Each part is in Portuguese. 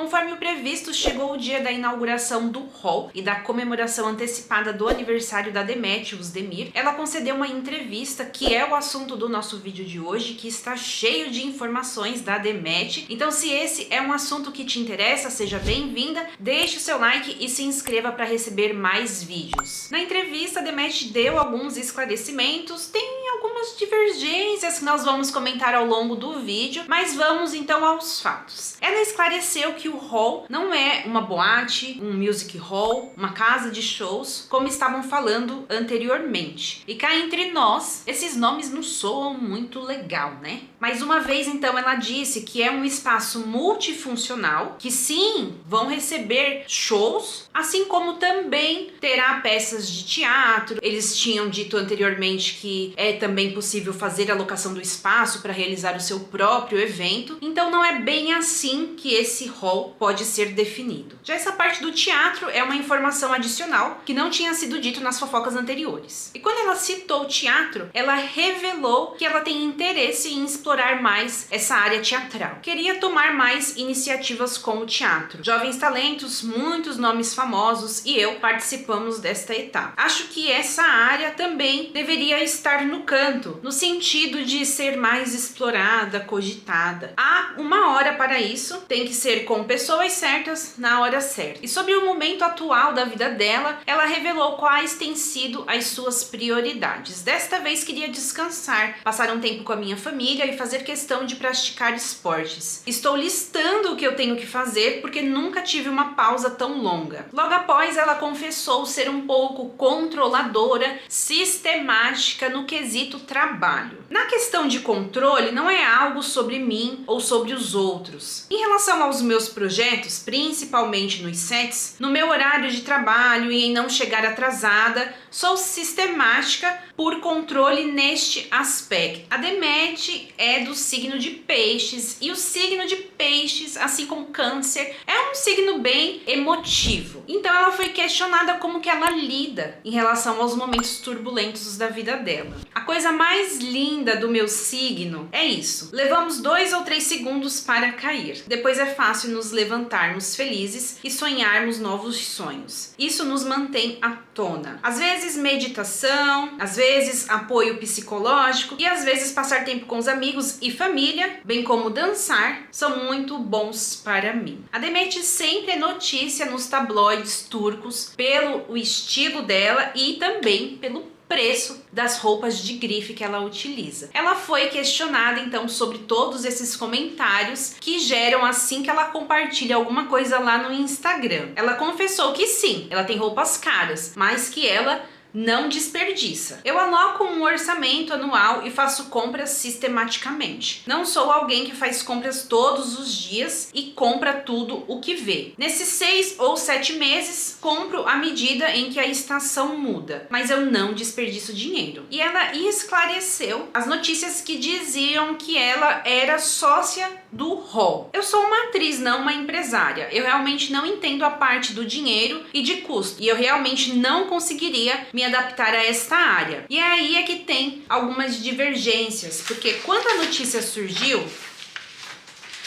Conforme o previsto, chegou o dia da inauguração do hall e da comemoração antecipada do aniversário da Demet Özdemir. Ela concedeu uma entrevista, que é o assunto do nosso vídeo de hoje, que está cheio de informações da Demet. Então, se esse é um assunto que te interessa, seja bem-vinda, deixe o seu like e se inscreva para receber mais vídeos. Na entrevista, a Demet deu alguns esclarecimentos, tem algumas divergências que nós vamos comentar ao longo do vídeo, mas vamos então aos fatos. Ela esclareceu que o hall não é uma boate, um music hall, uma casa de shows, como estavam falando anteriormente. E cá entre nós, esses nomes não soam muito legal, né? Mais uma vez, então, ela disse que é um espaço multifuncional, que sim, vão receber shows, assim como também terá peças de teatro. Eles tinham dito anteriormente que é também possível fazer a locação do espaço para realizar o seu próprio evento. Então não é bem assim que esse hall pode ser definido. Já essa parte do teatro é uma informação adicional que não tinha sido dito nas fofocas anteriores. E quando ela citou o teatro, ela revelou que ela tem interesse em explorar mais essa área teatral. Queria tomar mais iniciativas com o teatro. Jovens talentos, muitos nomes famosos e eu participamos desta etapa. Acho que essa área também deveria estar no canto, no sentido de ser mais explorada, cogitada. Há uma hora para isso, tem que ser com pessoas certas, na hora certa. E sobre o momento atual da vida dela, ela revelou quais têm sido as suas prioridades. Desta vez queria descansar, passar um tempo com a minha família e fazer questão de praticar esportes. Estou listando o que eu tenho que fazer porque nunca tive uma pausa tão longa. Logo após, ela confessou ser um pouco controladora, sistemática no quesito trabalho. Na questão de controle, não é algo sobre mim ou sobre os outros. Em relação aos meus projetos, principalmente nos sets, no meu horário de trabalho e em não chegar atrasada, sou sistemática por controle neste aspecto. A Demet é do signo de Peixes e o signo de Peixes, assim como Câncer, é um signo bem emotivo. Então ela foi questionada como que ela lida em relação aos momentos turbulentos da vida dela. A coisa mais linda do meu signo é isso. Levamos 2 ou 3 segundos para cair. Depois é fácil nos levantarmos felizes e sonharmos novos sonhos. Isso nos mantém à tona. Às vezes meditação, às vezes apoio psicológico e às vezes passar tempo com os amigos e família, bem como dançar, são muito bons para mim. A Demet sempre é notícia nos tabloides turcos pelo estilo dela e também pelo preço das roupas de grife que ela utiliza. Ela foi questionada então sobre todos esses comentários que geram assim que ela compartilha alguma coisa lá no Instagram. Ela confessou que sim, ela tem roupas caras, mas que ela não desperdiça. Eu aloco um orçamento anual e faço compras sistematicamente. Não sou alguém que faz compras todos os dias e compra tudo o que vê. Nesses 6 ou 7 meses, compro à medida em que a estação muda, mas eu não desperdiço dinheiro. E ela esclareceu as notícias que diziam que ela era sócia do hall. Eu sou uma atriz, não uma empresária. Eu realmente não entendo a parte do dinheiro e de custo. E eu realmente não conseguiria me adaptar a esta área. E aí é que tem algumas divergências, porque quando a notícia surgiu,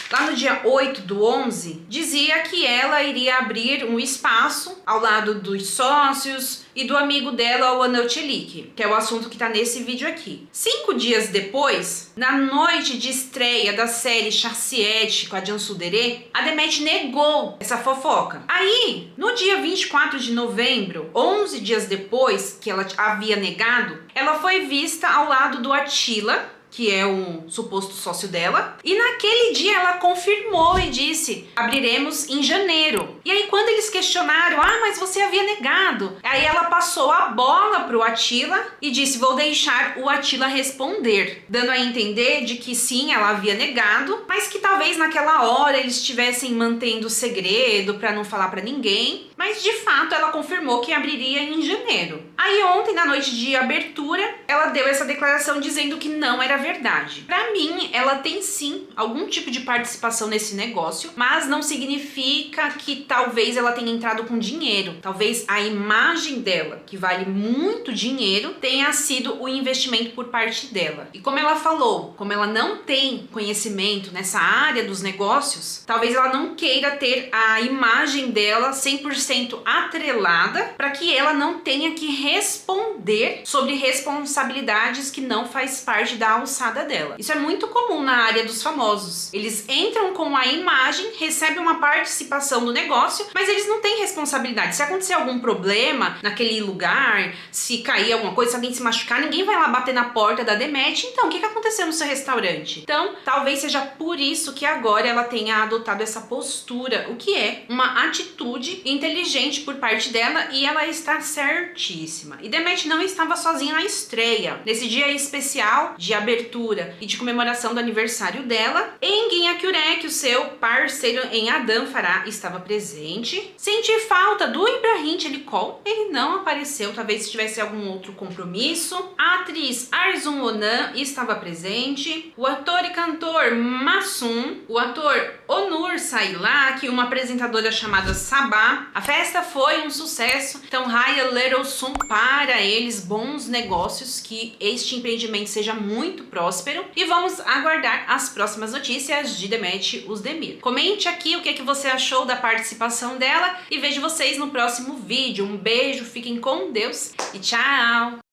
lá no dia 8/11, dizia que ela iria abrir um espaço ao lado dos sócios e do amigo dela, o Anel Çelik, que é o assunto que tá nesse vídeo aqui. 5 dias depois, na noite de estreia da série Şahsiyet com a Cansu Dere, a Demet negou essa fofoca. Aí, no dia 24 de novembro, 11 dias depois que ela havia negado, ela foi vista ao lado do Atilla, que é um suposto sócio dela. E naquele dia ela confirmou e disse: abriremos em janeiro. E aí quando eles questionaram: ah, mas você havia negado. Aí ela passou a bola pro Atilla e disse: vou deixar o Atilla responder. Dando a entender de que sim, ela havia negado, mas que talvez naquela hora eles estivessem mantendo o segredo para não falar para ninguém. Mas de fato ela confirmou que abriria em janeiro. Aí ontem, na noite de abertura, ela deu essa declaração dizendo que não era verdade. Pra mim, ela tem sim algum tipo de participação nesse negócio, mas não significa que talvez ela tenha entrado com dinheiro. Talvez a imagem dela, que vale muito dinheiro, tenha sido o investimento por parte dela. E como ela falou, como ela não tem conhecimento nessa área dos negócios, talvez ela não queira ter a imagem dela 100% atrelada para que ela não tenha que responder sobre responsabilidades que não faz parte da alçada dela. Isso é muito comum na área dos famosos. Eles entram com a imagem, recebem uma participação do negócio, mas eles não têm responsabilidade. Se acontecer algum problema naquele lugar, se cair alguma coisa, se alguém se machucar, ninguém vai lá bater na porta da Demet. Então, o que aconteceu no seu restaurante? Então, talvez seja por isso que agora ela tenha adotado essa postura, o que é uma atitude inteligente por parte dela, e ela está certíssima. E Demet não estava sozinha na estreia. Nesse dia especial de abertura e de comemoração do aniversário dela, Engin Akyurek, o seu parceiro em Adam Farah, estava presente. Senti falta do Ibrahim Chelikol, ele não apareceu, talvez tivesse algum outro compromisso. A atriz Arzu Onan estava presente. O ator e cantor Masum, o ator Onur Sailak, uma apresentadora chamada Sabah. A festa foi um sucesso, então Raya Little Sum para eles, bons negócios, que este empreendimento seja muito próspero, e vamos aguardar as próximas notícias de Demet Özdemir. Comente aqui o que você achou da participação dela e vejo vocês no próximo vídeo. Um beijo, fiquem com Deus e tchau!